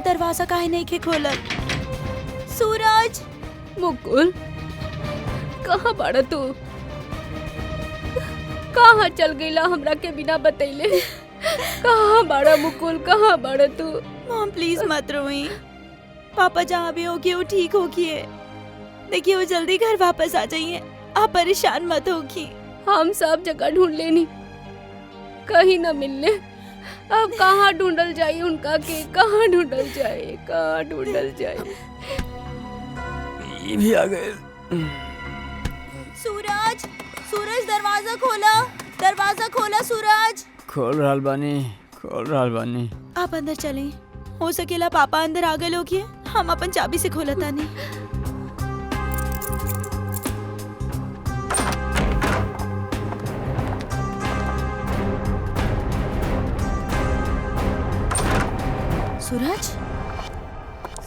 ई दरवाजा काहे नहीं के खोलल? सूरज! मुकुल, कहाँ बाड़ा तू? कहाँ चल गईला हमरा के बिना बतैले? कहाँ बाड़ा मुकुल, कहाँ बाड़ा तू? मॉम प्लीज मत रोई। पापा जहाँ भी होगी वो ठीक होगी। देखिए वो जल्दी घर वापस आ जाइए। आप परेशान मत होगी। हम सब जगह ढूंढ लेनी, कहीं न मिलने। अब कहाँ ढूंढल जाए उनका के? कहाँ ढूंढल जाए? कहाँ ढूंढल जाए? ये भी आ गए। सूरज! सूरज दरवाजा खोला, दरवाजा खोला सूरज! खोल रहल बानी। आप अंदर चलें। हो सकेला पापा अंदर आ गए लोग। हम अपन चाबी से खोला तानी। सूरज!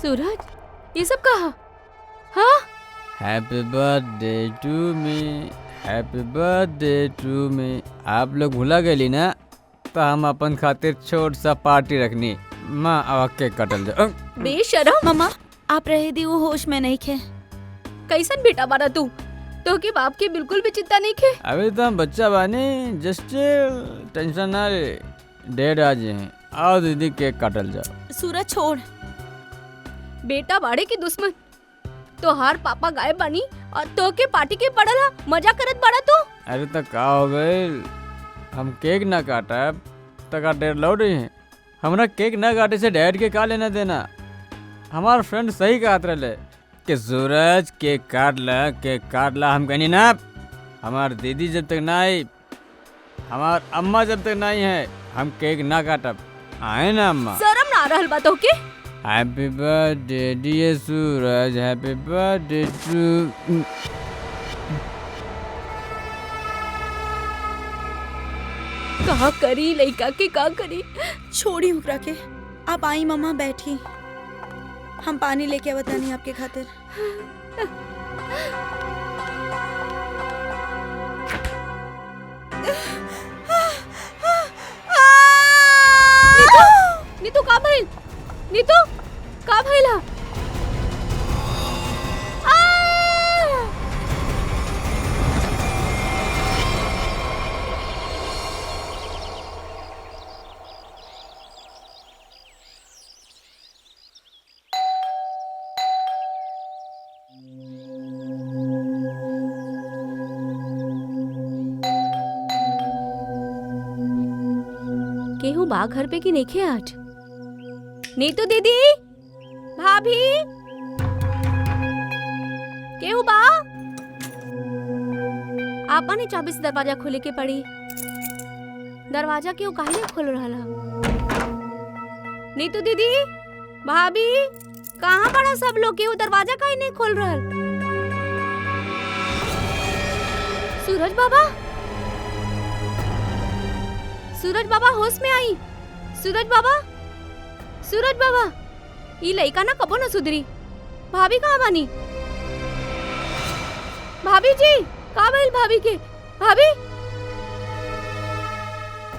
सूरज, ये सब कहा? हाँ? Happy birthday to me, happy birthday to me. आप लोग भूला गई ना, तो हम अपन खातिर छोट सा पार्टी रखनी। माँ अब केक कटल जाओ। बेशरम! मम्मा आप रहे दी वो होश में नहीं खे। कैसन बेटा बारा तू? तो के बाप की बिल्कुल भी चिंता नहीं खे? अभी तो हम बच्चा बानी, जस्ट टेंशन ना ले। डेड आ जाए। आओ दीदी केक काटल जाओ। सूरज छोड़। बेटा बाड़े की दुश्मन। तो हार पापा गायब बानी और तो के पार्टी के पड़ला मजा करत बाड़ा तू? अरे तो का हो गए, हम केक ना काटा तक डेड लौट रही है। हमरा केक ना काटे से डैड के का लेना देना। हमारा फ्रेंड सही कहत रहे कि सूरज केक काट ला। हम कहनी ना, हमार दीदी जब तक ना आई, हमार अम्मा जब तक नहीं है, हम केक ना काटब। आए ना अम्मा? शर्म ना रहल बा तो के? हैप्पी बर्थडे डियर सूरज, हैप्पी बर्थडे टू। का करी लइका के, का करी? छोड़ी उकरा के। आप आई मम्मा, बैठी। हम पानी लेके बतानी आपके खातिर। नीतू का भइल? नीतू का भइला? केहू बा घर पे की नइखे आज? नीतू दीदी, भाभी, केहू बा? आपा ने चाबी से दरवाजा खोले के पड़ी। दरवाजा क्यों काहे नहीं खोल रहा? नीतू दीदी, भाभी, कहाँ पड़ा सब लोग? केहू दरवाजा काहे नहीं खोल रहा? सूरज बाबा, सूरज बाबा होश में आई। सूरज बाबा, सूरज बाबा, ये लइका ना कबो न सुधरी। भाभी कहाँ बानी? भाभी जी, का भइल भाभी के? भाभी,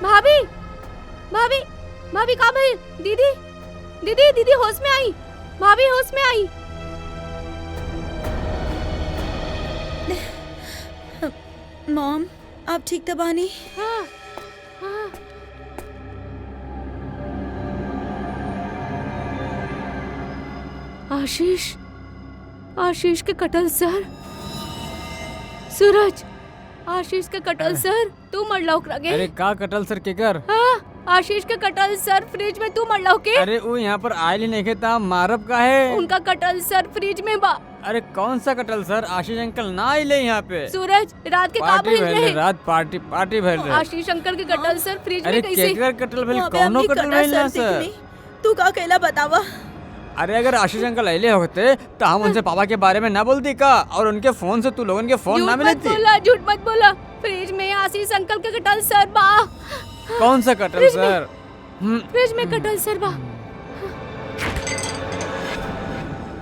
भाभी, भाभी, भाभी का भइल? दीदी, दीदी, दीदी होश में आई। भाभी होश में आई। मॉम आप ठीक तो बानी? हाँ, हाँ। आशीष, आशीष के कटल सर। सूरज, आशीष के कटल सर तू मरला ओकरा के? अरे का कटल सर के कर? हाँ, आशीष के कटल सर फ्रिज में तू मरला के? अरे वो यहाँ पर आयल नहीं खे ता मारब का है? उनका कटल सर फ्रिज में बा। अरे कौन सा कटल सर? आशीष अंकल ना आइले यहाँ पे। सूरज, रात के का पार्टी भइल भइल रहे? रात पार्टी भइल रहे। आशीष अंकल के कटल सर फ्रिज अरे में कैसे? केकर कटल भइल? कौनो कटल भइल ना सर? तू का कहला बतावा। अरे अगर आशीष अंकल आइले होते तो हम उनसे पापा के बारे में ना बोलती का, और उनके फोन से तू लोगन के फोन ना मिलती। झूठ मत बोला। फ्रिज में आशीष अंकल के कटल सर बा। कौन सा कटल सर? फ्रिज में कटल सर बा।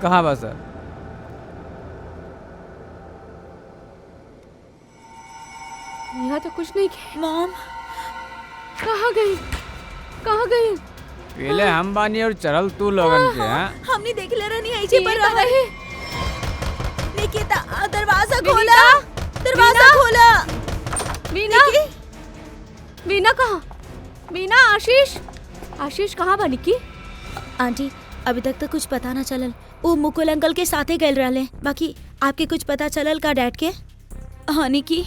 कहाँ बा सर? यहाँ तो कुछ नहीं है। मॉम कहाँ गई? कहाँ गई? पहले हम बानी और चढ़ल तू लोगन के हाँ? हमने देख ले रहनी ऐसे पर ये रहा रहे। निकिता दरवाजा खोला, दरवाजा खोला। वीना, वीना कहाँ? वीना, आशीष कहाँ बा निकी? आंटी अभी तक तो कुछ पता ना चलल। वो मुकुल अंकल के साथे गए रहले। बाकी आपके कुछ पता चलल का डैड के? हाँ निकी।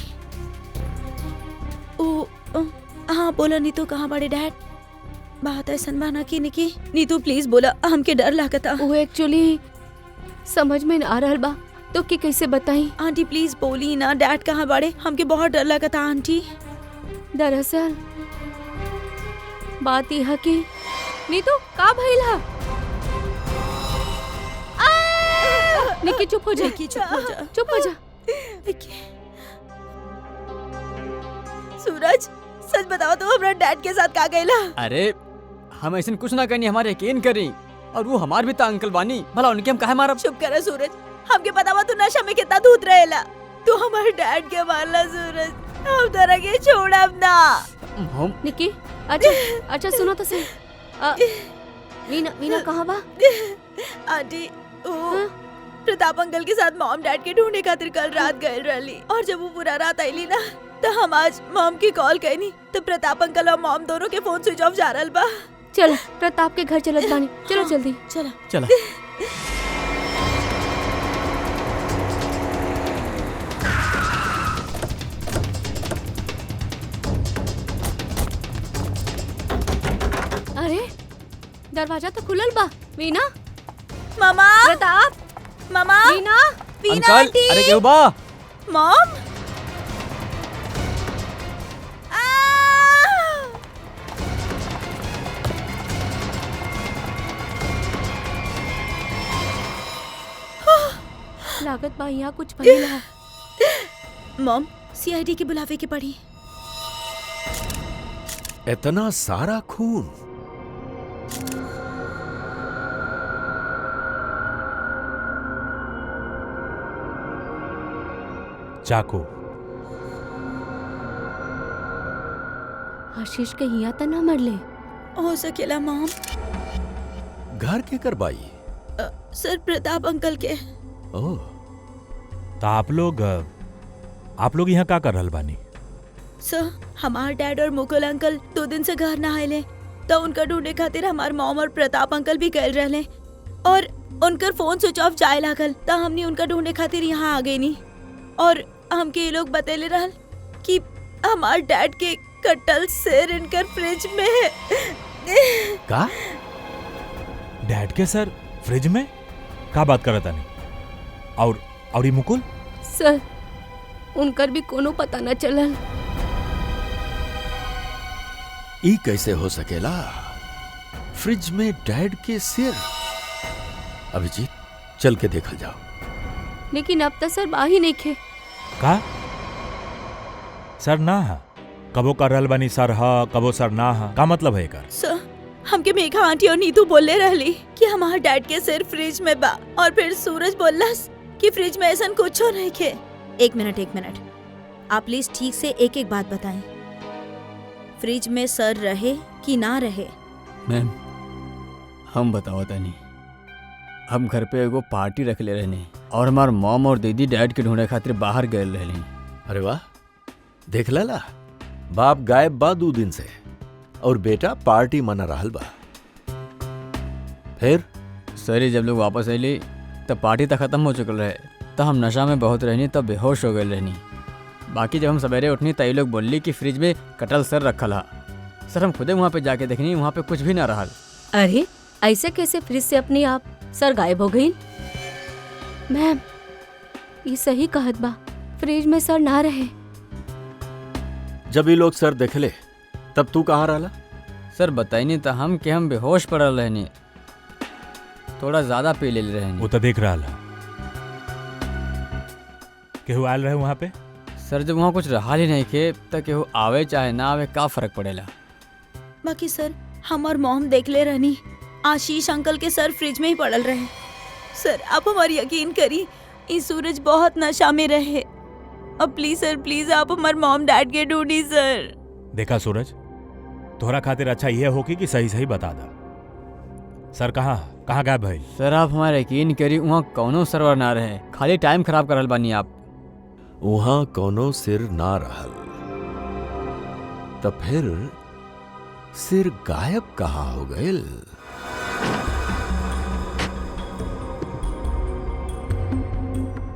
हाँ बोला नीतू कहाँ बड़े डैड? बात ऐसा बाना की निकी। नीतू प्लीज बोला, हमके डर लागता। वो एक्चुअली समझ में ना आ रहल बा तो कि कैसे बताई। आंटी प्लीज बोली ना, डैड कहाँ बड़े? हमके बहुत डर लगता आंटी। दरअसल बात यह कि नीतू का भइल हा? निकी चुप हो जा, निकी चुप हो जा। चुप हो जा। सूरज सच बताओ तो हमरा डैड के साथ का गइला? अरे हम ऐसे कुछ ना करनी, हमारे यकीन करी। और वो हमार भी ता अंकल बानी, भला उनके हम काहे मारब? चुप करा सूरज, हमके पता बा तू नशा में कितना धूत रहेला। तू हमारे डैड के मारला सूरज, हम तरह के छोड़ब ना। हम निकी अच्छा सुनो तो सही। वीना कहाँ बा? आंटी वो हाँ? प्रताप अंकल के साथ मॉम डैड के ढूंढने खातिर कल रात गए रही। और जब वो पूरा रात आईली ना तो हम आज मॉम की कॉल कईनी तो प्रताप अंकल और मॉम दोनों के फोन स्विच ऑफ जा रहल बा। चल प्रताप के घर चलत बानी, चलो जल्दी। चला चला। अरे दरवाजा तो खुलल बा। वीना, मामा, प्रताप, मामा, वीना, वीना अंकल आंटी, अरे क्यों बा? मॉम। लागत बा यहाँ कुछ भइल हा। मॉम सीआईडी के बुलावे के पड़ी। इतना सारा खून? चाकू आशीष के यहाँ तो ना मरले। हो सकेला मॉम। घर के करवाई? सर प्रताप अंकल के। ओह, तो आप लोग यहाँ का कर रहल बानी? सर हमार डैड और मुकुल अंकल 2 दिन से घर ना आए तो उनका ढूंढे खातिर हमार मॉम और प्रताप अंकल भी गए रहे और उनकर फोन स्विच ऑफ जाए लागल तो हमने उनका ढूंढे खातिर यहाँ आ गई नी। और हमके ये लोग बतेले रहल कि हमार डैड के कटल सिर इनकर फ्रिज में है। का? डैड के सर फ्रिज में? का बात करता नहीं? और ये मुकुल? सर उनकर भी कोनो पता न चलल। ई कैसे हो सकेला? फ्रिज में डैड के सिर? अभिजीत चल के देखल जाओ। लेकिन अब तक सर बाही नहीं खे। का सर ना हा? कबो कर रहल बानी सर हा, कबो सर ना हा, का मतलब है एकर? सर हमके मेघा आंटी और नीतू बोले रहली कि हमार डैड के सिर फ्रिज में बा और फिर सूरज बोलस कि फ्रिज में ऐसा कुछ नहीं खे। एक मिनट आप प्लीज ठीक से एक एक बात बताएं। फ्रिज में सर रहे कि ना रहे? मैम हम बताओ तनी, हम घर पे एगो पार्टी रख ले रहने और हमार मॉम और दीदी डैड के ढूंढे खातिर बाहर गए रहनी। अरे वाह, देख लला, बाप गायब बा 2 दिन से और बेटा पार्टी मना रहल बा। फिर सर जब लोग वापस अली तब पार्टी तो खत्म हो चुकल रहे, तब हम नशा में बहुत रहनी, तब बेहोश हो गए रहनी। बाकी जब हम सवेरे उठनी तब लोग बोली कि फ्रिज में कटल सर रखल हा। सर हम खुदे वहाँ पे जाके देखनी, वहाँ पे कुछ भी ना रहा। अरे ऐसे कैसे फ्रिज से अपने आप सर गायब हो गई? मैम ये सही कहत बा, फ्रिज में सर ना रहे। जब ये लोग सर देखले तब तू कहाँ रहला? सर बताई नहीं तो हम कि हम बेहोश पड़ल रहनी, थोड़ा ज्यादा पी ले रहनी। वो तो देख रहा है। केहू आयल रहे वहाँ पे? सर जब वहाँ कुछ रहा ही नहीं खे तो केहू आवे चाहे ना आवे का फर्क पड़ेला। बाकी सर हम और मॉम देख ले रहनी, आशीष अंकल के सर फ्रिज में ही पड़ल रहे। सर आप हमारी यकीन करी, इस सूरज बहुत नशा में रहे। अब प्लीज सर प्लीज आप हमारे मॉम डैड के ढूंढी सर। देखा सूरज, तोहरा खातिर अच्छा यह होगी कि सही सही बता दा। सर कहाँ कहाँ गायब भाई? सर आप हमारा यकीन करी वहाँ कौनो सर्वर ना रहे, खाली टाइम खराब करल बानी आप। वहां कोनो सिर ना रहल, तब फिर सिर गायब कहाँ हो गए?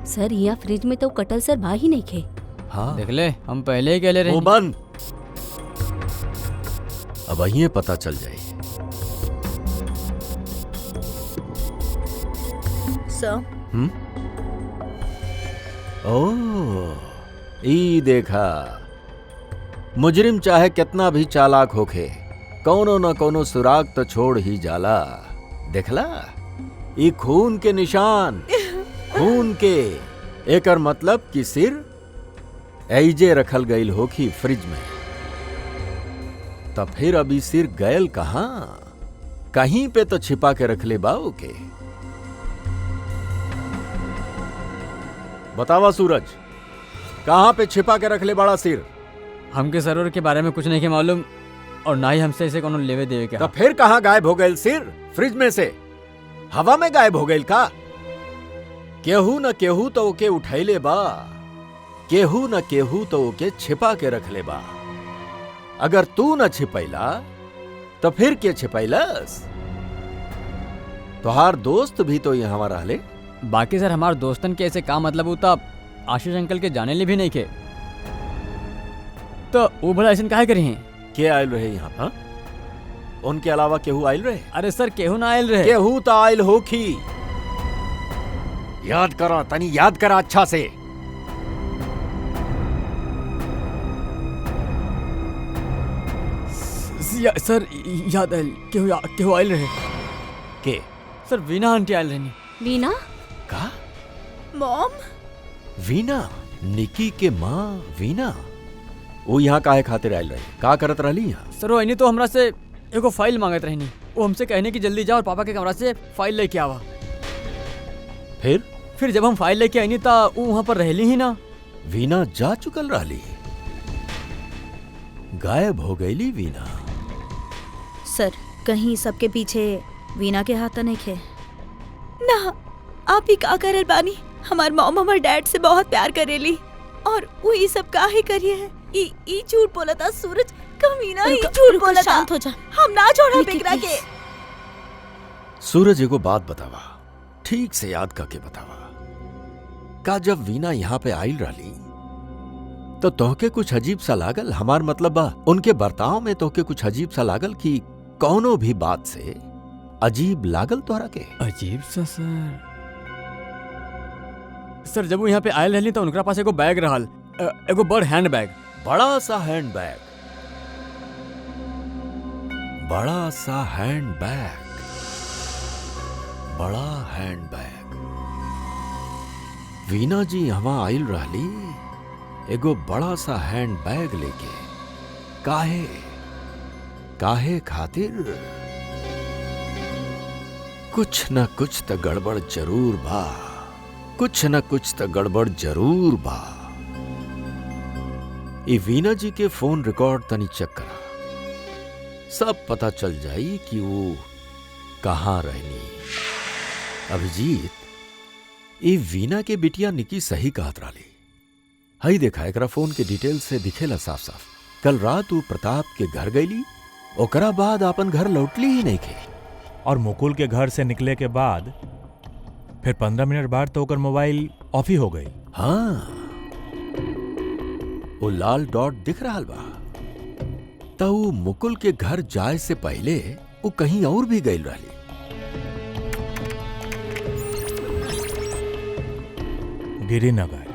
सर यहाँ फ्रिज में तो कटल सर बा ही नहीं खे। हाँ देख ले, हम पहले ही कहले वो रहे। बंद। अब ये पता चल जाए। सर ओ, ई देखा, मुजरिम चाहे कितना भी चालाक होखे, कोनो न कोनो सुराग तो छोड़ ही जाला। देखला, ई खून के निशान, खून के। एकर मतलब कि सिर ऐजे रखल गईल होखी फ्रिज में। तब फिर अभी सिर गयल कहाँ? कहीं पे तो छिपा के रख ले बाऊ के। बतावा सूरज, कहां पे छिपा के रख ले बड़ा सिर? हमके सर्वर के बारे में कुछ नहीं के मालूम, और ना ही हमसे इसे कोनो लेवे देवे के। तब फिर कहां गायब हो गए सिर? फ्रिज में से हवा में गायब हो गए का? केहू न केहू तो ओके उठैले बा, केहू न केहू तो ओके छिपा के रख ले बा। अगर तू न छिपैला तो फिर के छिपैलस? तोहार दोस्त भी तो यहाँ रहले। बाकी सर हमारे दोस्तन के ऐसे काम मतलब होता आशीष अंकल के जाने ले भी नहीं के, तो वो भला ऐसे काहे करी हैं? के आयल रहे यहाँ? हाँ, उनके अलावा केहू आयल रहे? अरे सर केहू ना आयल रहे। केहू तो आयल होखी। याद करा, तनी याद करा अच्छा से। सर याद आयल, केहू आयल रहे। के? सर वीना आंटी आयल रहनी। वीना? का? मॉम? वीना? निकी के माँ वीना? वो यहाँ काहे खातिर आयल रहे? का करत रहली यहाँ? सर वो तो हमरा से एगो फाइल मांगत रहनी। वो हमसे कहने की जल्दी जाओ और पापा के कमरा से फाइल लेके आवा। फिर जब हम फाइल लेके आईनी ता वो वहाँ पर रहली ही ना। वीना जा चुकल रहली, गायब हो गईली वीना। सर कहीं सबके पीछे वीना के हाथ तो नहीं खे ना? आप ही का करल बानी? हमार मॉम हमार डैड से बहुत प्यार करेली और वो ये सब काहे करिए है? ई झूठ बोला था सूरज, कमीना ई झूठ बोला था। शांत हो जा, हम ना छोड़ा बिगड़ा के। सूरज एगो बात बतावा, ठीक से याद करके बतावा। का जब वीना यहाँ पे आयल रहली तो तोहके कुछ अजीब सा लागल? हमार मतलब बा उनके बर्ताव में तोहके कुछ अजीब सा लागल कि कौनो भी बात से अजीब लागल तोहरा के? अजीब सा सर जब वो यहाँ पे आयल रहली तो उनका पास एगो बैग रहल, एगो बड़ हैंड बैग। बड़ा सा हैंड बैग? बड़ा सा हैंड बैग? बड़ा हैंड बैग? वीना जी यहाँ आयल रहली एगो बड़ा सा हैंड बैग लेके। काहे? काहे खातिर? कुछ न कुछ तो गड़बड़ जरूर बा, कुछ न कुछ तो गड़बड़ जरूर बा। ये वीना जी के फोन रिकॉर्ड तनी चेक करा, सब पता चल जाई कि वो कहाँ रहनी। अभिजीत, ये वीना के बिटिया निकी सही कहत राली। हई देखा, एकरा फोन के डिटेल से दिखेला साफ साफ। कल रात वो प्रताप के घर गईली, ओकरा बाद अपन घर लौटली ही नहीं के। और मुकुल के घर से निकले के बाद फिर 15 मिनट बाद तो ओकर मोबाइल ऑफ ही हो गई। हाँ, वो लाल डॉट दिख रहा बा। तो वो मुकुल के घर जाए से पहले वो कहीं और भी गई रहली। गिरिनगर।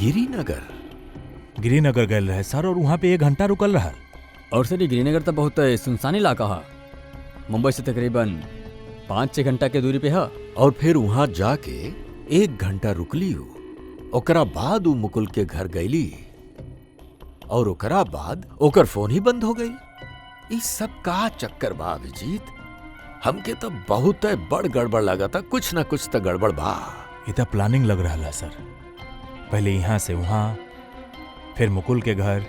गिरिनगर? गिरिनगर गए रहे सर, और वहां पे 1 घंटा रुकल रहा। और सर ये गिरिनगर तो बहुत सुनसान इलाका है, मुंबई से तकरीबन 5-6 घंटा के दूरी पे है। और फिर वहां जाके 1 घंटा रुकली हो, ओकरा बाद वो मुकुल के घर गईली और ओकरा बाद ओकर फोन ही बंद हो गई। इस सब का चक्कर बा अभिजीत? हमके तो बहुत बड़ गड़बड़ लगा था, कुछ ना कुछ तो गड़बड़ बा। ये तो प्लानिंग लग रहा सर। पहले यहाँ से वहां, फिर मुकुल के घर,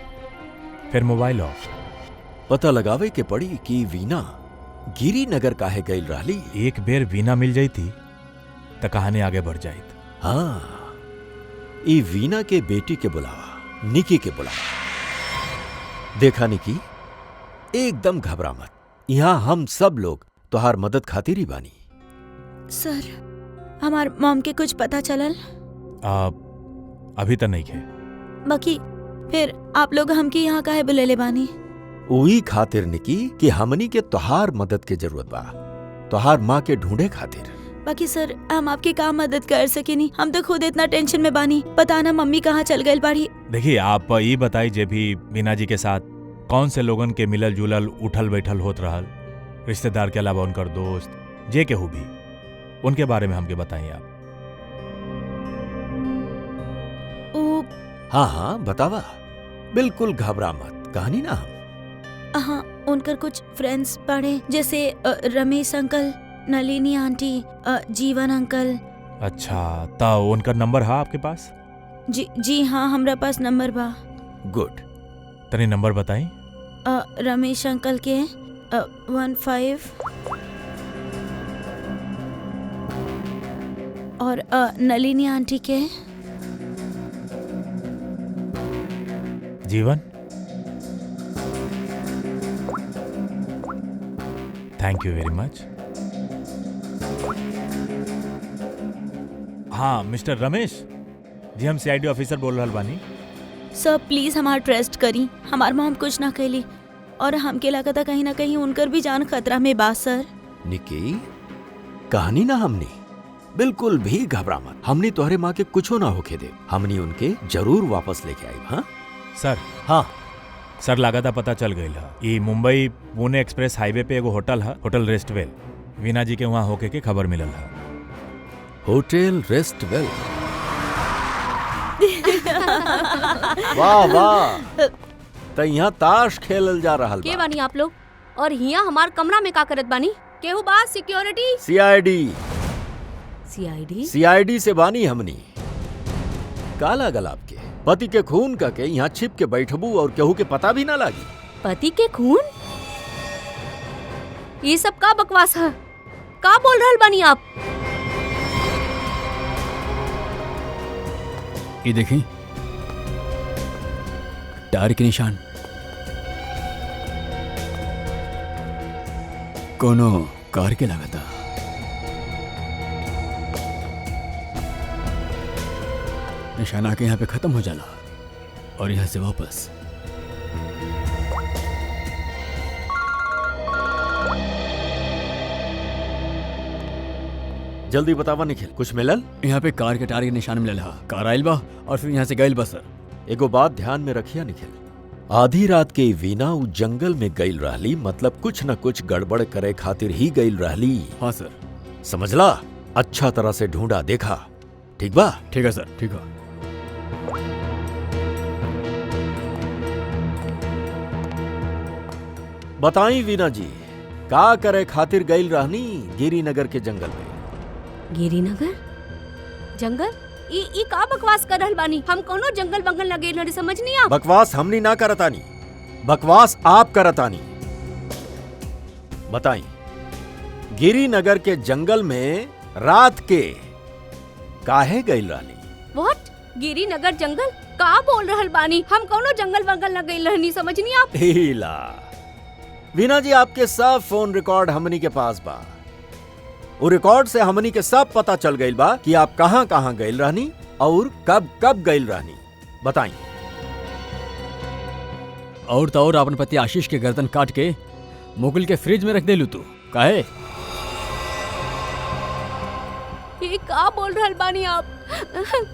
फिर मोबाइल ऑफ। पता लगावे के पड़ी कि वीना गिरिनगर काहे गईल रहली? एक बेर वीना मिल जाई थी तो कहानी आगे बढ़ जाई। हाँ, ई वीना के बेटी के बुलावा, निकी के बुलावा। देखा निकी, एकदम घबरा मत। यहाँ हम सब लोग तुहार मदद खातिर ही बानी। सर, हमार मॉम के कुछ पता चलल? अभी तो नहीं है। बाकी फिर आप लोग हमके यहाँ काहे बुलेले बानी? उही खातिर निकी कि हमनी के तुहार मदद के जरूरत बा, तुहार माँ के ढूंढे खातिर। बाकी सर, हम आपकी काम मदद कर सकेनी? हम तो खुद इतना टेंशन में बानी, पता ना मम्मी कहाँ चल गई बाड़ी। देखिए, आप ये बताई जे भी वीना जी के साथ कौन से लोगन के मिलल जुलल उठल बैठल होत रहल, रिश्तेदार के अलावा उनकर दोस्त जे केहू भी, उनके बारे में हमके बताइए आप। हाँ हाँ बतावा, बिल्कुल घबरा मत, कहानी ना हम। हाँ, उनकर कुछ फ्रेंड्स पढ़े, जैसे रमेश अंकल, नलिनी आंटी, जीवन अंकल। अच्छा, तो उनका नंबर है आपके पास? जी हाँ, हमरा पास नंबर बा। गुड, तनी नंबर बताई। रमेश अंकल के 15 और नलिनी आंटी के जीवन। थैंक यू वेरी मच। हाँ मिस्टर रमेश जी, हम सीआईडी ऑफिसर बोल रहल बानी। सर प्लीज हमार ट्रस्ट करी, हमार मॉम कुछ ना कैली और हमके लगता कहीं ना कहीं उनकर भी जान खतरा में बा। सर निकी, कहानी ना हमनी, बिल्कुल भी घबरा मत। हमनी तोहरे माँ के कुछो ना होके दे, हमनी उनके जरूर वापस लेके आई। हाँ सर। हाँ सर, लागता पता चल गई है, ये मुंबई पुणे एक्सप्रेस हाईवे पे एगो होटल है, होटल रेस्टवेल। वीना जी के वहाँ होके के खबर मिलल है। होटल रेस्टवेल। वाह वाह, तो यहाँ ताश खेलल जा रहा के बानी आप लोग? और हियां हमार कमरा में का करत बानी? केहू बात सिक्योरिटी? सीआईडी सीआईडी से बानी हमनी। का लागल आपके? पति के खून का के यहाँ छिप के बैठबू और केहू के पता भी ना लागी। पति के खून? ये सब का बकवास है? का बोल रहल बानी आप? ये देखी, टायर के निशान, कोनो कार के लगाता। निशान आके यहाँ पे खत्म हो जाला और यहाँ से वापस। जल्दी बतावा निखिल, कुछ मिलल? यहाँ पे कार के टायर के निशान मिलल हा। कार आइल बा और फिर यहाँ से गइल बा। सर एगो बात ध्यान में रखिया निखिल, आधी रात के वीना उ जंगल में गईल रहली, मतलब कुछ न कुछ गड़बड़ करे खातिर ही गईल रहली। हाँ सर। समझला? अच्छा तरह से ढूंढा, देखा? ठीक बा? ठीक है सर, ठीक है। बताई वीना जी, का करे खातिर गईल रहनी गिरिनगर के जंगल में? गिरिनगर जंगल? ई का बकवास कर रहल बानी? हम कोनो जंगल बंगल लगे लड़ी, समझ नहीं आप? बकवास हमनी ना करतानी, बकवास आप करतानी। बताई, गिरिनगर के जंगल में रात के काहे गईल रहनी? व्हाट? गिरिनगर जंगल? का बोल रहल बानी? हम कोनो जंगल बंगल लगे रहनी, समझ नहीं आप? हीला वीना जी, आपके सब फोन रिकॉर्ड हमनी के पास बा। वो रिकॉर्ड से हमनी के सब पता चल गईल बा कि आप कहां कहां गईल रहनी और कब कब गईल रहनी। बताई। और तो और अपन पति आशीष के गर्दन काट के मुकुल के फ्रिज में रख देलू तू, काहे? ये का बोल रहल बानी आप?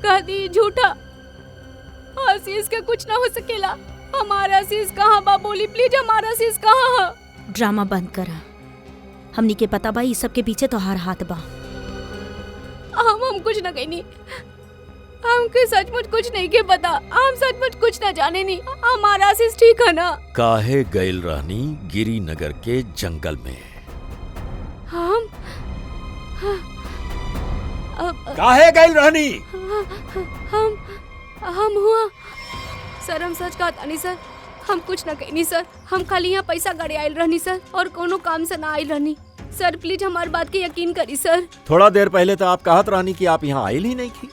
कह दी झूठा। आशीष का कुछ ना हो सकेला। हमारा आशीष कहाँ बा? बोली प्लीज, हमारा आशीष कहाँ है? ड्रामा बंद करा, हमनी के पता बा, इस सब के पीछे तोहार हाथ बा। हम कुछ ना कहनी, हमके सचमुच कुछ नहीं के पता। हम सचमुच कुछ ना जाने नहीं। हमारा आशीष ठीक है ना? काहे गईल रहनी गिरिनगर के जंगल में? हम काहे गईल रहनी? हम हुआ सर, हम सच कहता नहीं सर। हम कुछ ना कहनी सर, हम खाली यहाँ पैसा गाड़ी आयल रहनी सर और कोनो काम से ना आयल रहनी। सर प्लीज हमारी बात के यकीन करी सर। थोड़ा देर पहले तो आप कहत रहनी कि आप यहाँ आयल ही नहीं थी,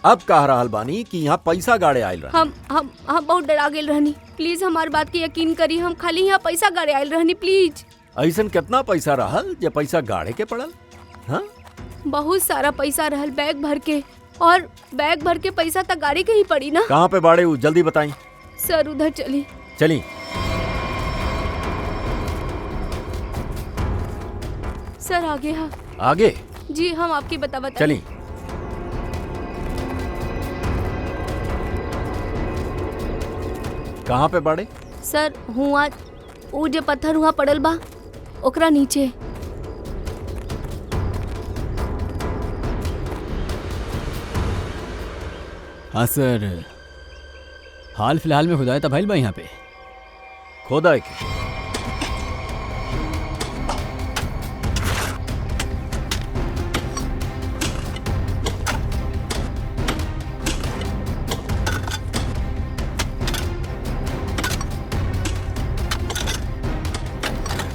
अब कह रहल बानी कि यहाँ पैसा गाड़े आयल रहा। हम बहुत डरा गेल रहनी, प्लीज हमारी बात के यकीन करी, हम खाली यहाँ पैसा गाड़ी आयल रहनी प्लीज। ऐसन कितना पैसा रहल जे पैसा गाड़े के पड़ल? हाँ, बहुत सारा पैसा रहल बैग भर के, और बैग भर के पैसा तक गाड़ी के ही पड़ी ना। कहाँ पे बाड़े उ जल्दी बताई। सर उधर चली। चली। सर आगे। हाँ आगे जी, हम आपकी बता चली। कहाँ पे बाड़े? सर हुआ वो जो पत्थर हुआ पड़ल बा ओकरा नीचे। हाँ सर, हाल फिलहाल में खुदाई तबाइल बा यहाँ पे। खोदाई के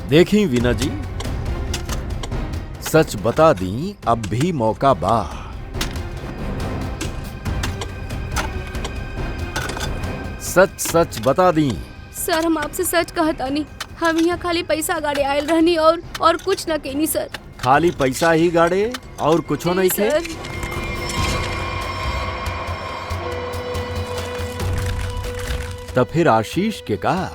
देखी वीना जी, सच बता दी अब भी मौका बा। सच सच बता दी। सर हम आपसे सच कहता नहीं, हम यहाँ खाली पैसा गाड़ी आयल रहनी और कुछ न कहनी सर। खाली पैसा ही गाड़े और कुछो नहीं थे? सर तब फिर आशीष के कहा?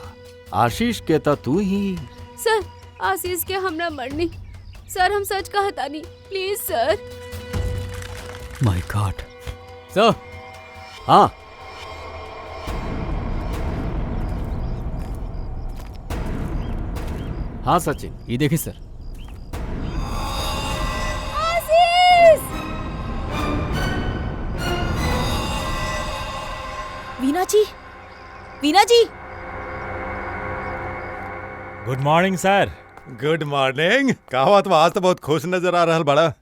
आशीष के तो तू ही। सर आशीष के हमरा मरनी। सर हम सच कहता नहीं, प्लीज सर। My God. सर। हाँ, हाँ सचिन, ये देखिए सर। Veena ji, Veena ji. Good morning sir. Good morning. कहा बात आज तो बहुत खुश नजर आ रहा बड़ा।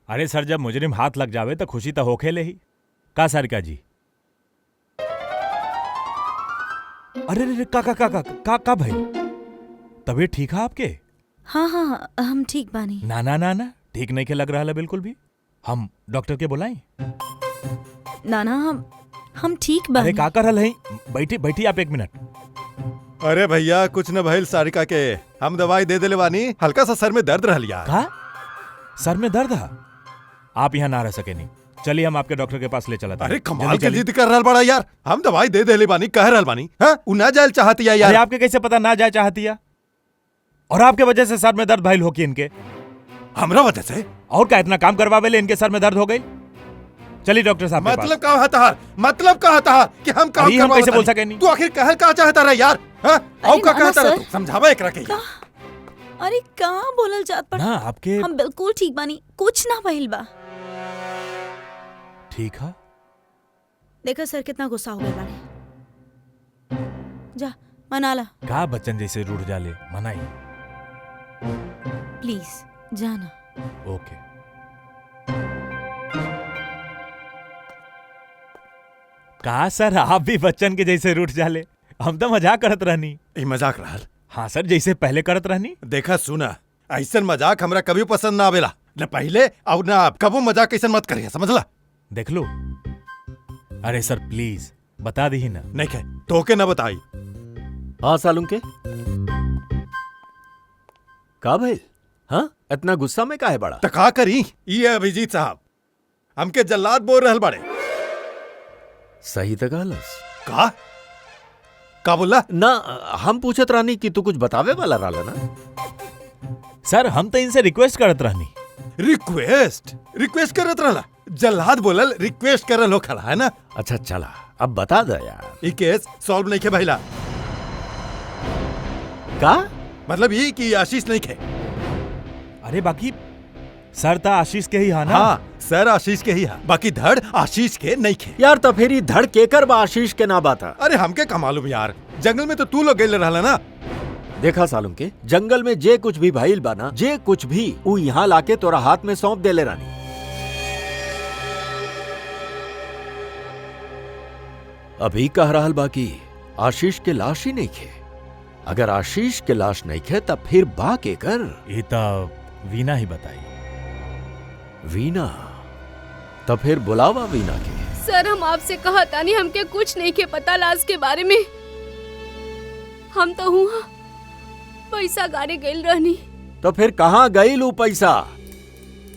अरे सर, जब मुजरिम हाथ लग जावे तो खुशी तो होखे ले ही का सर का जी। अरे रे का भाई, तबीयत ठीक है आपके? हाँ हाँ हम ठीक बानी। ना ना ना ना, ठीक नहीं के लग रहा है बिल्कुल भी। हम डॉक्टर के बुलाएं? ना ना हम ठीक अरे बानी। का कर रहे हैं? बैठी बैठी आप एक मिनट। अरे भैया कुछ न भइल सारिका के, हम दवाई दे देले बानी, हल्का सा सर में दर्द रहल यार। का सर में दर्द है? आप यहाँ ना रह सके नहीं, चलिए हम आपके डॉक्टर के पास ले चला। अरे कमाल के जिद कर रहल बड़ा यार, हम दवाई दे देले बानी, कह रहल बानी। हाँ उ ना जायल चाहती है यार। आपके कैसे पता ना जाए चाहती है? और आपके वजह से सर में दर्द भाईल हो कि इनके? हमरा वजह से? और क्या इतना काम करवावे ले इनके सर में दर्द हो गई? चलिए डॉक्टर साहब के मतलब कहा था, मतलब कहा था कि हम काम अरे हम करवावत कैसे बोल तानी। सके नहीं? तू आखिर कहल का चाहता रहा यार? हाँ औ का नाना कहता रहा? सर। तू समझावा एकरा के। अरे कहाँ बोलल जात पर? ना आपके हम बिल्कुल ठीक बानी, कुछ ना भइल बा। ठीक है। देखा सर कितना गुस्सा हो गए बाड़े। जा मना ला का बच्चन जैसे रूठ जाले, मनाई। प्लीज जाना। ओके। का सर आप भी बच्चन के जैसे रूठ जाले? हम तो मजाक करत रहनी। ई मजाक रहल? हाँ सर, जैसे पहले करत रहनी। देखा सुना, ऐसन मजाक हमरा कभी पसंद ना आवेला, न पहले और ना अब। कबो मजाक ऐसन मत करिए, समझला? देख लो। अरे सर प्लीज बता दी ना। नहीं कह तो के ना बताई। हाँ सालुम के का भइल? हाँ इतना गुस्सा में काहे बड़ा? तो का करी? ये अभिजीत साहब हमके जल्लाद बोल रहल बाड़े। सही तो कहलस। का बोला? ना हम पूछत रहनी कि तू कुछ बतावे वाला रहला ना। सर हम तो इनसे रिक्वेस्ट करत रहनी। रिक्वेस्ट करत रहला? जल्लाद बोलल रिक्वेस्ट करल हो खला है ना? अच्छा चला अब बता दे यार। ई केस सॉल्व नहीं खे भइला। का मतलब ये कि आशीष नहीं खे। अरे बाकी सर ता आशीष के ही हा ना? हाँ सर आशीष के ही है, बाकी धड़ आशीष के नहीं खे। यार तो फिर धड़ केकर बा आशीष के ना बाता? अरे हमके का मालूम यार, जंगल में तो तू लोग गए रहला ना। देखा सालुम के, जंगल में जे कुछ भी भइल बा ना, जे कुछ भी ऊ यहाँ लाके तोरा हाथ में सौंप देले रानी। अभी कह रहल बाकी आशीष के लाश ही नहीं खे। अगर आशीष के लाश नहीं खे तब फिर बा के कर। ये तो वीना ही बताई। वीना? तब फिर बुलावा वीना के। सर हम आपसे कहा था नहीं, हमके कुछ नहीं के पता लाश के बारे में। हम तो हुआ पैसा गाड़ी गई रहनी। तो फिर कहाँ गई लू पैसा?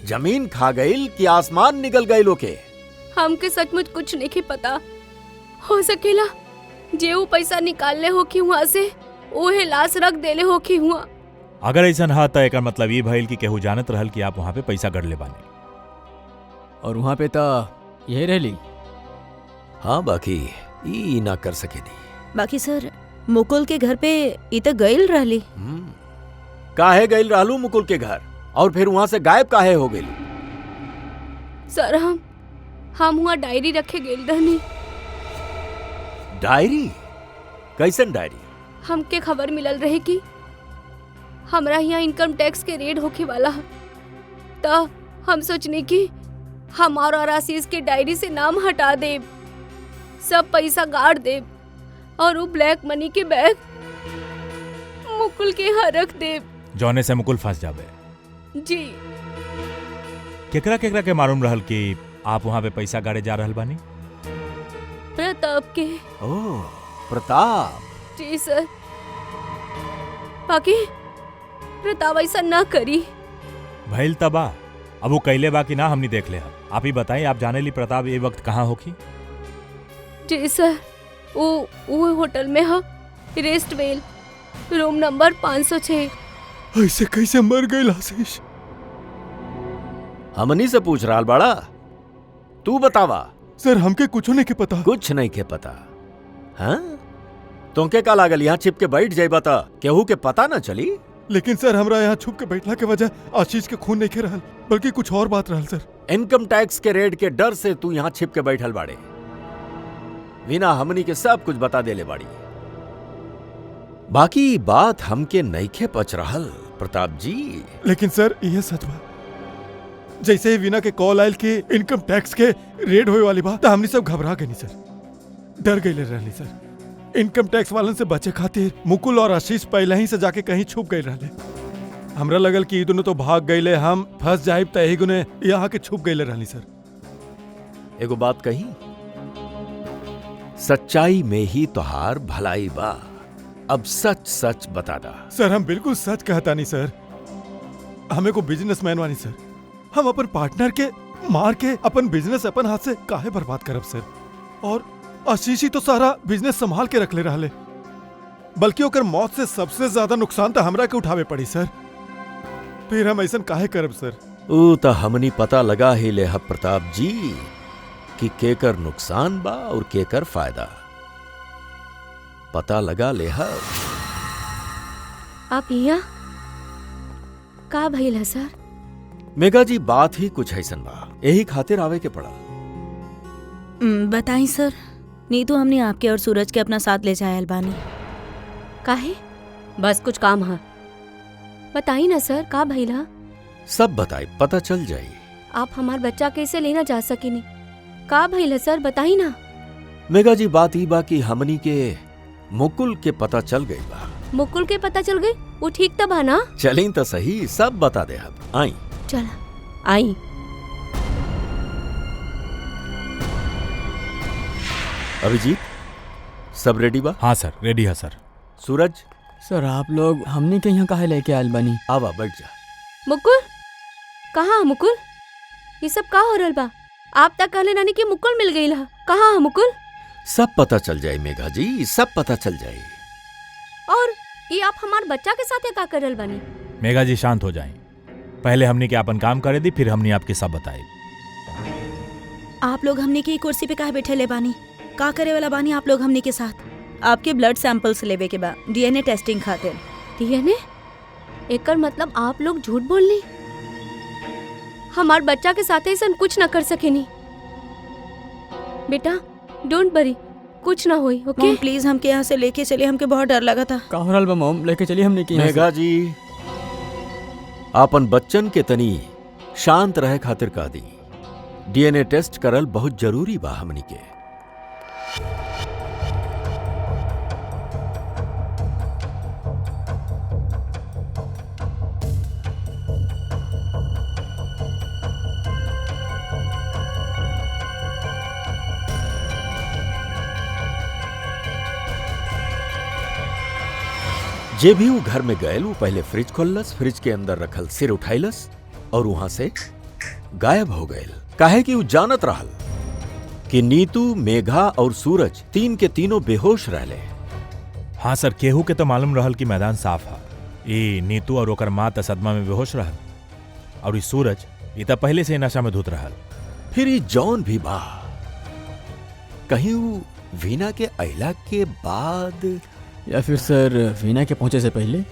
जमीन खा गई कि आसमान निकल गई लो के? हमके सचमुच कुछ नहीं के पता। हो सकेला जे वो पैसा निकालने हो कि वहाँ से ओहे लाश रख देले हो कि हुआ। अगर ऐसा हा तो एकर मतलब ये भइल कि केहू जानत रहल कि आप वहाँ पे पैसा गड़ले बानी। और वहाँ पे तो यही रहली। हाँ बाकी ई ना कर सके दी। बाकी सर मुकुल के घर पे ई तो गईल रहली। काहे गईल रहलू मुकुल के घर? और फिर वहाँ से गायब काहे हो गई? सर हम वहाँ डायरी रखे गेल रहनी। डायरी? कैसन डायरी? हमके खबर मिलल रहे कि हमरा यहाँ इनकम टैक्स के रेड होके वाला है। तो हम सोचने कि हमार और आशीष के डायरी से नाम हटा दे, सब पैसा गाड़ दे और वो ब्लैक मनी के बैग मुकुल के यहाँ रख दे। जौने से मुकुल फंस जाबे। जी। केकरा केकरा के मालूम रहल कि आप वहाँ पे पैसा गाड़े जा रहल बानी? प्रताप के। ओह प्रताप। जी सर। बाकी प्रताप ऐसा ना करी। भइल तबा अब वो कैले बा कि ना हमनी देख ले। आप ही बताएं, आप जाने ली प्रताप ये वक्त कहाँ होखी? जी सर वो होटल में है, रेस्ट वेल, रूम नंबर 506। ऐसे कैसे मर गई आशीष? हमनी से पूछ रहा बड़ा, तू बतावा। सर हमके कुछ नहीं के पता। कुछ नहीं के पता? हाँ तुमके का लागल यहाँ छिप के बैठ जाए बता केहू के पता ना चली? लेकिन सर हमरा यहाँ छुप के बैठला के वजह आशीष के खून नहीं के रहल, बल्कि कुछ और बात रहल सर। इनकम टैक्स के रेड के डर से तू यहाँ छिप के बैठल बाड़े। वीना हमनी के सब कुछ बता देले बाड़ी। बाकी बात हमके नईखे पच रहल प्रताप जी। लेकिन सर यह सच बा, जैसे ही वीना के कॉल आयल कि इनकम टैक्स के रेड होए वाली बात, तो हमनी सब घबरा गई सर, डर गई रहली सर। इनकम टैक्स वालन से बचे खातिर मुकुल और आशीष पहले ही से जाके कहीं छुप गए रहले। हमरा लगल कि दोनों तो भाग गईले, हम फंस जाइब त एही गुने यहाँ के छुप गईले रहली सर। एगो बात कही, सच्चाई में ही तोहार भलाई बा। अब सच सच बता दा। सर हम बिल्कुल सच कहता नहीं सर। हमें को बिजनेसमैन वानी सर, हम अपन पार्टनर के मार के अपन बिजनेस अपन हाथ से काहे बर्बाद करब सर। और आशीष ही तो सारा बिजनेस संभाल के रख ले रहले, बल्कि ओकर मौत से सबसे ज्यादा नुकसान तो हमरा के उठावे पड़ी सर। फिर हम ऐसा काहे करब सर? ऊ तो हमनी पता लगा ही ले हब प्रताप जी कि केकर नुकसान बा और केकर फायदा। पता लगा ले हब। आप यहाँ का भइल है सर? मेघा जी बात ही कुछ ऐसन बा, यही खातिर आवे के पड़ा। बताई सर। नीतू हमने आपके और सूरज के अपना साथ ले जाए अलबानी। काहे? बस कुछ काम है, बताई ना सर का भइल है? सब बताई, पता चल जाई। आप हमार बच्चा कैसे लेना जा सकेनी? का भइल है सर बताई ना। मेघा जी बात ही बा कि हमनी के मुकुल के पता चल गई बा। मुकुल के पता चल गई? वो ठीक तब है ना? चली तो सही, सब बता दे हब। आई चल आई। अभिजीत सब रेडी बा? हाँ सर रेडी है सर। सूरज सर आप लोग हमनी के यहाँ काहे लेके आयल बानी? आवा बैठ जा। मुकुल कहाँ है मुकुल? ये सब का हो रहल बा? आप तक कहले नानी कि मुकुल मिल गई है, कहाँ है मुकुल? सब पता चल जाए मेघा जी, सब पता चल जाए। और ये आप हमार बच्चा के साथ का कर रहल बानी? मेघा जी शांत हो जाएं। पहले हमनी के अपन काम करे दी, फिर हमनी आपके सब बताए। आप लोग हमने की कुर्सी पे काहे बैठे ले बानी? का करे वाला बानी आप लोग हमने के साथ? आपके ब्लड सैंपल्स लेवे के बा डीएनए टेस्टिंग खातिर। डीएनए? एकर मतलब आप लोग झूठ बोलनी? हमार बच्चा के साथ ऐसा कुछ न कर सकेनी। बेटा डोंट वरी, कुछ ना होई, ओके? मॉम प्लीज हमके यहाँ से लेके चलिए, हमके बहुत डर लगा था। का हो रहल बा मॉम? लेके चलिए हमनी के यहाँ से। मेघा जी आपन बच्चन के तनी शांत रहे खातिर कह दी। डीएनए टेस्ट करल बहुत जरूरी बा हमनी के। जे भी वो घर में गए वो पहले फ्रिज खोललस, फ्रिज के अंदर रखल सिर उठाइलस और वहां से गायब हो गए। काहे कि वो जानत रहल कि नीतू, मेघा और सूरज तीन के तीनों बेहोश रहले। हाँ सर, केहू के तो मालूम रहल कि मैदान साफ है। ई नीतू और ओकर माँ त सदमा में बेहोश रहल, और ई सूरज ई त पहले से ही नशा में धुत रहल। फिर ई जॉन भी बा, कहीं वो वीना के अइला के बाद या फिर सर वीना के पहुंचे से पहले?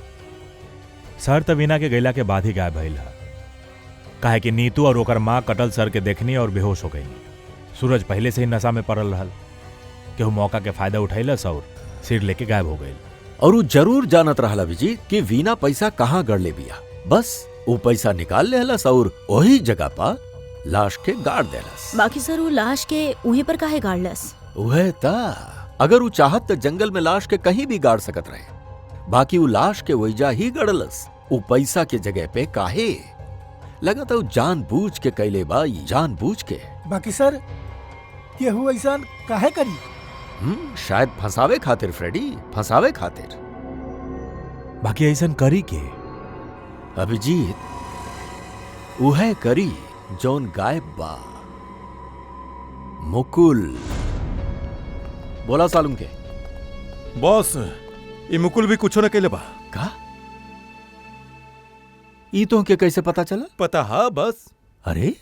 सर त वीना के गैला के बाद ही गायब भइल है। काहे कि नीतू और ओकर माँ कटल सर के देखनी और बेहोश हो गई। सूरज पहले से ही नशा में पड़ल रहल, केहू मौका के फायदा उठैलस और सिर लेके गायब हो गई। और वो जरूर जानत रहल अभिजीत कि वीना पैसा कहाँ गड़ ले बिया। बस वो पैसा निकाल लेहलस और वही जगह पर लाश के गाड़ देलस। बाकी सर वो लाश के वहीं पर काहे गाड़लस? वह ता अगर वो चाहत तो जंगल में लाश के कहीं भी गाड़ सकत रहे। बाकी वो लाश के वैजा ही गड़लस। वो पैसा के जगह पे काहे लगा था जानबूझ के कैले बाई, जानबूझ के। बाकी सर केहू ऐसा काहे करी? शायद फंसावे खातिर फ्रेडी, फंसावे खातिर। बाकी ऐसा करी के अभिजीत उहे करी जौन गायब बा, मुकुल। बोला सालुम के बॉस, ये मुकुल भी कुछ न कैले बा का? ई तो के कैसे पता चला? पता है बस। अरे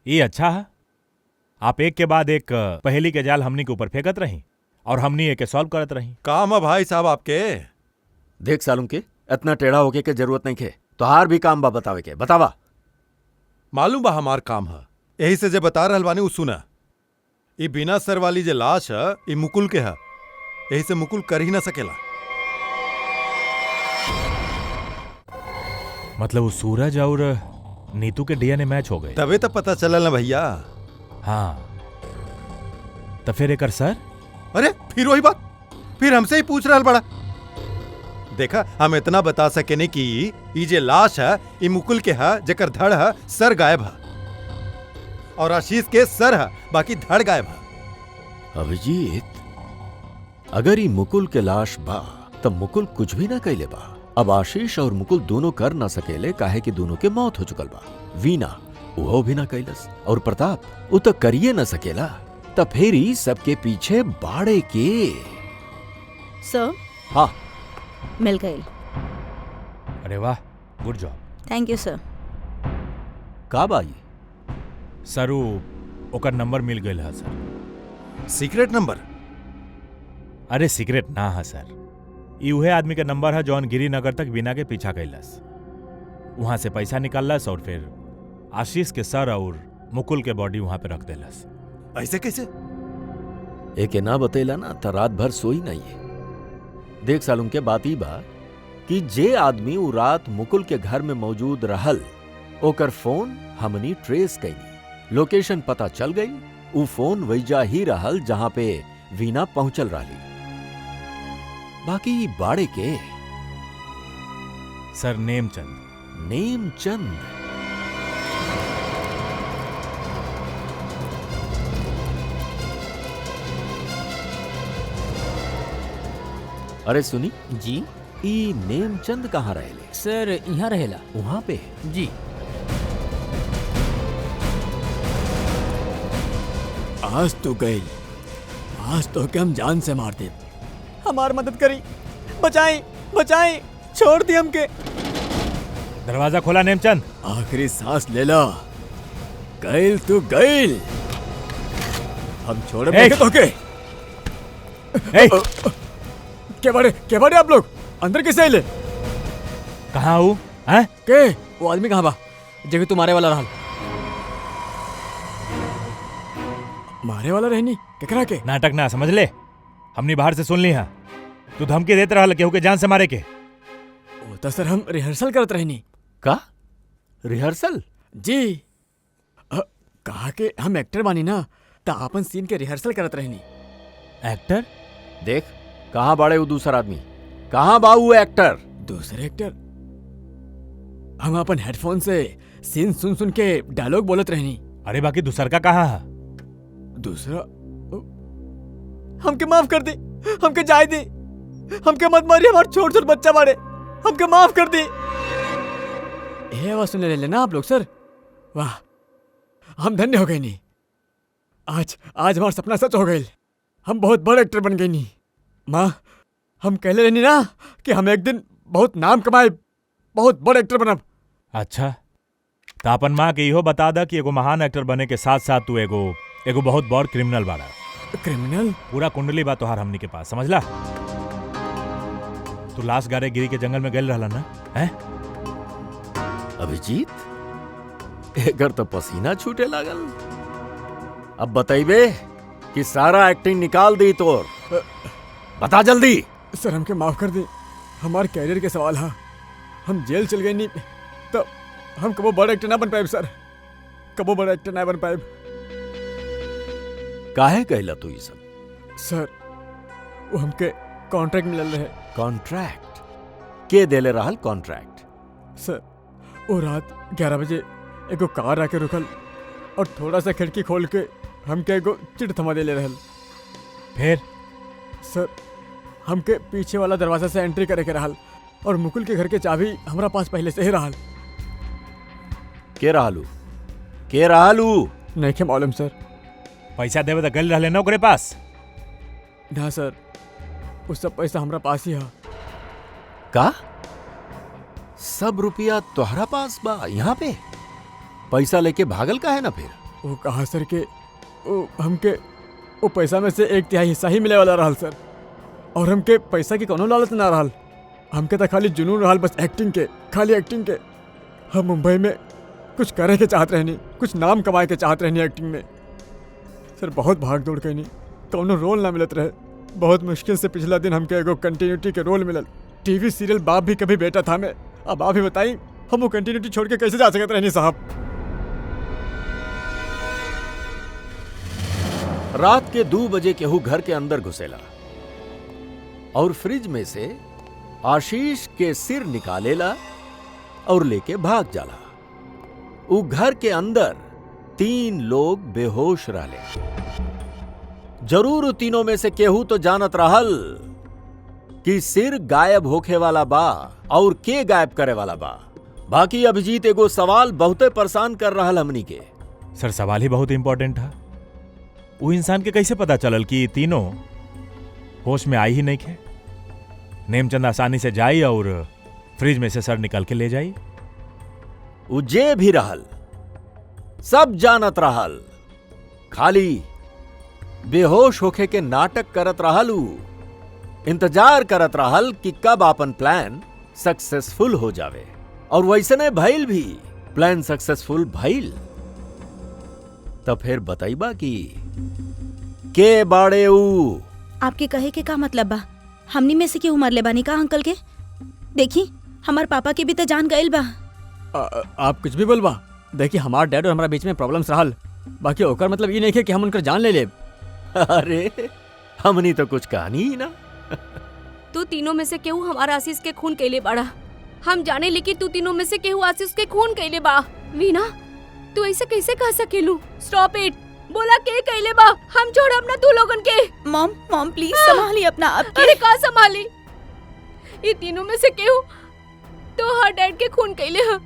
ये अच्छा है, आप एक के बाद एक पहेली के जाल हमनी के ऊपर फेंकत रही और हमनी एके सॉल्व करत रही। काम है भाई साहब आपके। देख सालुम के, इतना टेढ़ा होके के जरूरत नहीं खे। तोहार भी काम बा बतावे के, बतावा। मालूम बा हमार काम है, यही से जे बता रहल बानी उ सुना। ये बिना सर वाली जे लाश है ये मुकुल के है, यही से मुकुल कर ही ना सकेला। मतलब वो सूरज और नीतू के डीएनए मैच हो गए। तबे तो पता चलल ना भैया। हाँ तो फिर एक सर। अरे फिर वही बात, फिर हमसे ही पूछ रहल बड़ा। देखा, हम इतना बता सके नहीं कि ये जे लाश है ये मुकुल के है, जेकर धड़ है, सर गायब है। और आशीष के सर है, बाकी धड़ गायब है। अभिजीत अगर ये मुकुल के लाश बा तब मुकुल कुछ भी ना कैले बा। अब आशीष और मुकुल दोनों कर ना सकेले, काहे कि दोनों के मौत हो चुकल बा। वीना वो भी ना कैलस और प्रताप वो तो करिए ना सकेला। तब फिर ही सबके पीछे बाड़े के। सर हाँ मिल गई। अरे वाह, good job. Thank you sir. का बाई? सर ओकर नंबर मिल गई है सर। Secret number? अरे सीक्रेट ना है सर, ये उहे आदमी का नंबर है जौन गिरिनगर तक बिना के पीछा कैलस, वहां से पैसा निकालस और फिर आशीष के सर और मुकुल के बॉडी वहां पे रख देलस। ऐसे कैसे? एके ना बतेला ना तो रात भर सोई नहीं है। देख सालुम के बात ही बा कि जे आदमी वो रात मुकुल के घर में मौजूद रहल, ओकर फोन हमनी ट्रेस कईनी, लोकेशन पता चल गई। वो फोन वैजा ही रहल जहां पे वीना पहुंचल रही। बाकी बाड़े के सर नेमचंद। नेमचंद? अरे सुनी जी ई नेमचंद कहाँ रहेले? सर यहाँ रहेला। वहां पे? जी आज तो गई, आज तो के हम जान से मार दे। हमार मदद करी, बचाई बचाई, छोड़ दी हमके। दरवाजा खोला नेमचंद। आखिरी सांस ले लो। गैल तू गैल, हम छोड़ तो के। क्या बड़े आप लोग अंदर कैसे ले? कहाँ हूँ? हैं? के वो आदमी कहाँ बा जब तुम्हारे वाला रहल? मारे वाला रहनी केकरा के? नाटक ना समझ ले, हमने बाहर से सुन ली है। तू धमकी देते रहा केहू के जान से मारे के। वो तो सर हम रिहर्सल करत रहनी। का रिहर्सल? जी कहा के हम एक्टर बानी ना, तो अपन सीन के रिहर्सल करत रहनी। एक्टर? देख कहाँ बाड़े वो दूसरा आदमी, कहाँ बा वो एक्टर? दूसरे एक्टर? हम अपन हेडफोन से सीन सुन सुन के डायलॉग बोलत रहनी। अरे बाकी दूसर का कहाँ है? दूसरा हमके माफ कर दे, हमके जाए दे। हमके मत मारिए, हमारे छोट छोट बच्चा मारे, हमके माफ कर दी। ये बात सुनने ले लेना आप लोग सर। वाह, हम धन्य हो गए नहीं। आज हमारा सपना सच हो गए, हम बहुत बड़े एक्टर बन गए नहीं। माँ, हम कहले रहनी ना कि हम एक दिन बहुत नाम कमाए, बहुत बड़े एक्टर बनब। अच्छा, तो अपन माँ के इहो बता दा कि एगो महान एक्टर बने के साथ साथ तू एगो बहुत बड़ क्रिमिनल बाड़ा। क्रिमिनल? पूरा कुंडली बा तोहार हमनी के पास, समझला? तू लाश गारे गिरी के जंगल में गल रहला ना, हैं? अभिजीत, एकर तो पसीना छूटे लागल। अब बताइबे कि सारा एक्टिंग निकाल दी तोर, बता जल्दी। सर हमके माफ कर दी, हमारे कैरियर के सवाल है। हम जेल चल गए नहीं तो हम कबो बड़ा एक्टर ना बन पाए सर, कबो बड़ा एक्टर ना बन पाए। काहे कहला तू ये सब? सर वो हमके कॉन्ट्रैक्ट मिलल रहे। कॉन्ट्रैक्ट? के देले रहल कॉन्ट्रैक्ट? सर वो रात 11 बजे एगो कार आके रुकल और थोड़ा सा खिड़की खोल के हमके एगो चिट थमा देले रहल। फिर? सर हमके पीछे वाला दरवाजा से एंट्री करे के रहल और मुकुल के घर के चाबी हमरा पास पहले से ही रहल। के रहलू? के रहलू? नहीं के मालूम सर। पैसा देवे तो गल रहले ना ओकरे पास? ना सर, उस सब पैसा हमरा पास ही है। का? सब रुपया तोहरा पास बा यहाँ पे? पैसा लेके भागल का है ना फिर? वो कहा सर के वो हमके वो पैसा में से 1/3 हिस्सा ही मिले वाला रहल सर, और हमके पैसा की कोनो लालच ना रहल। हमके तो खाली जुनून रहल बस एक्टिंग के, खाली एक्टिंग के। हम मुंबई में कुछ करे के चाहत रहनी, कुछ नाम कमाए के चाहत रहनी एक्टिंग में। सर बहुत भाग दौड़ कैनी, कोनो रोल ना मिलत रहे। बहुत मुश्किल से पिछला दिन हमके एगो कंटिन्यूटी के रोल मिलल। टीवी सीरियल बाप भी कभी बेटा था मैं। अब आप ही बताई हम वो कंटिन्यूटी छोड़ के कैसे जा सकत रहनी साहब? रात के 2 बजे केहू घर के अंदर घुसेला और फ्रिज में से आशीष के सिर निकालेला और लेके भाग जाला। उ घर के अंदर 3 लोग बेहोश रहले। जरूर तीनों में से केहू तो जानत रहल कि सिर गायब होखे वाला बा और के गायब करे वाला बा। बाकी अभिजीत एगो सवाल बहुते परेशान कर रहल हमनी के। सर सवाल ही बहुत इंपॉर्टेंट था। वो इंसान के कैसे पता चलल कि तीनों होश में आई ही नहीं थे? नेमचंद आसानी से जाई और फ्रिज में से सर निकल के ले जाई। उजे भी रहल, सब जानत रहल, खाली बेहोश होके के नाटक करत रहल। इंतजार करत रहल कि कब अपन प्लान सक्सेसफुल हो जावे, और वैसने भइल भी। प्लान सक्सेसफुल भइल। तब फिर बताइबा कि के बाड़े ऊ? आपके कहे के का मतलब बा? हमनी में से केहू मरले बानी का अंकल के? देखी हमार पापा के भी तो जान गइल बा। आप कुछ भी बोलबा। देखिए हमार डैड और हमारा बीच में प्रॉब्लम्स रहल, बाकी ओकर मतलब ये नहीं है कि हम उनकर जान ले लेब। अरे हमनी तो कुछ कहानी ही ना। तू तीनों में से केहू हमारा आशीष के खून कैले बाड़ा। हम जाने लेकिन तू तीनों में से केहू आशीष के खून कैले बा। वीना, तू ऐसे कैसे कह सकेलू? Stop it. बोला के कैले बा? हम छोड़ब ना तू लोगन के। मॉम प्लीज संभालिए अपना आप के। अरे का संभाली? ये तीनों में से केहू तो हर डैड के खून कैले ह।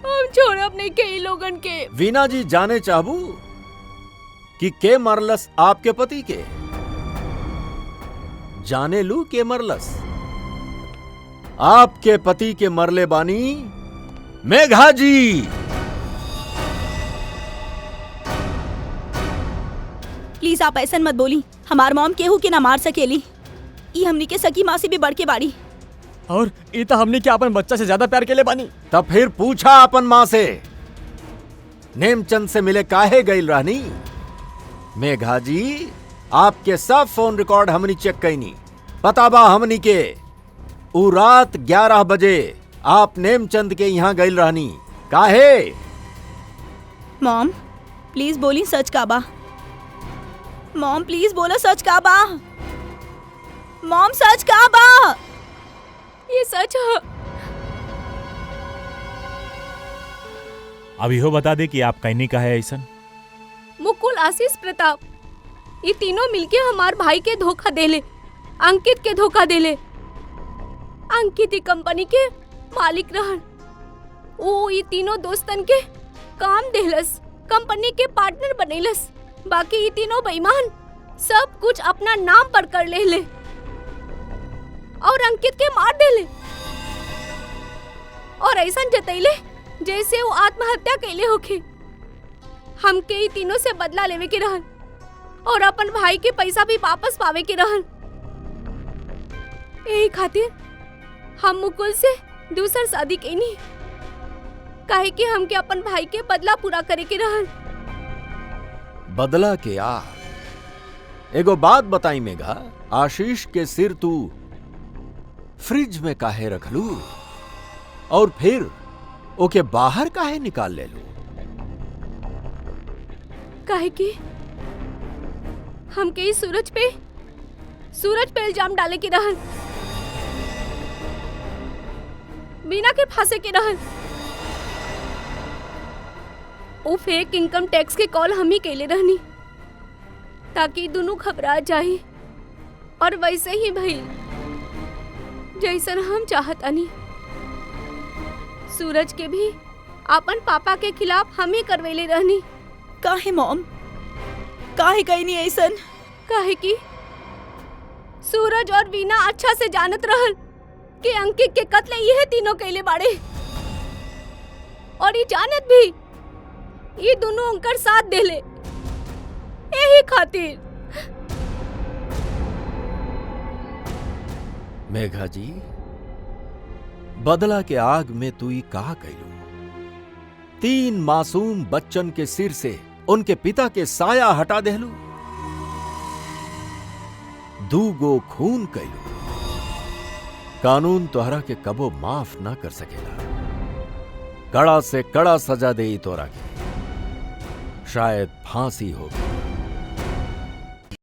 हम छोड़ब नहीं के ई लोगन के। वीना जी, जाने चाहबू कि के मरलस आपके पति के? जाने लू के मरलस? आपके पति के मरले बानी मेघा जी। प्लीज आप ऐसा मत बोली। हमार मॉम केहू के ना मार सकेली। ई हमनी के सकी माँ से भी बढ़ के बाड़ी। और ये तो हमने क्या अपन बच्चा से ज्यादा प्यार के लिए बानी। तब फिर पूछा अपन माँ से, नेमचंद से मिले काहे गइल रहनी? मेघा जी, आपके सब फोन रिकॉर्ड हमनी चेक कैनी। पता बा हमनी के उ रात 11 बजे आप नेमचंद के यहाँ गइल रहनी। काहे? मॉम प्लीज बोली सच का बा। मॉम प्लीज बोलो सच का बा। मॉम सच का बा। ये सच है। अब इहो बता दे कि आप कहनी का है ऐसा? मुकुल, आशीष, प्रताप, ये तीनों मिलके हमार भाई के धोखा देले। अंकित के धोखा देले। अंकित ही कंपनी के मालिक रहन। वो ये तीनों दोस्तन के काम देहलस, कंपनी के पार्टनर बनैलस। बाकी ये तीनों बेईमान सब कुछ अपना नाम पर कर ले और अंकित के मार देले और ऐसा जतैले जैसे वो आत्महत्या कैले होखे। हमके ये तीनों से बदला लेवे के रहन और अपन भाई के पैसा भी वापस पावे के रहन। यही खातिर हम मुकुल से दूसर शादी कैनी, काहे कि हमके अपन भाई के बदला पूरा करे के रहन। बदला के एगो बात बताई मेघा, आशीष के सिर तू फ्रिज में काहे रखलू और फिर ओके बाहर काहे निकाल ले लू? काहे कि हमके इस सूरज पे इल्जाम डाले के रहन, बिना के फांसे के रहन। वो फेक इनकम टैक्स के कॉल हम ही कैले रहनी ताकि दोनों घबरा जाए और वैसे ही भई जैसन हम चाहतनी। सूरज के भी अपन पापा के खिलाफ हम ही करवेले रहनी। काहे मॉम, काहे कहीं नहीं ऐसन? काहे कि सूरज और वीना अच्छा से जानत रहल कि अंकित के कत्ल ये तीनों कैले बाड़े और ये जानत भी ये दोनों उनकर साथ देले। यही खातिर मेघा जी, बदला के आग में तू ही का कैलू? 3 मासूम बच्चन के सिर से उनके पिता के साया हटा देलू, 2 गो खून कैलू। कानून तोहरा के कबो माफ ना कर सकेला। कड़ा से कड़ा सजा दे तोरा के, शायद फांसी होगी।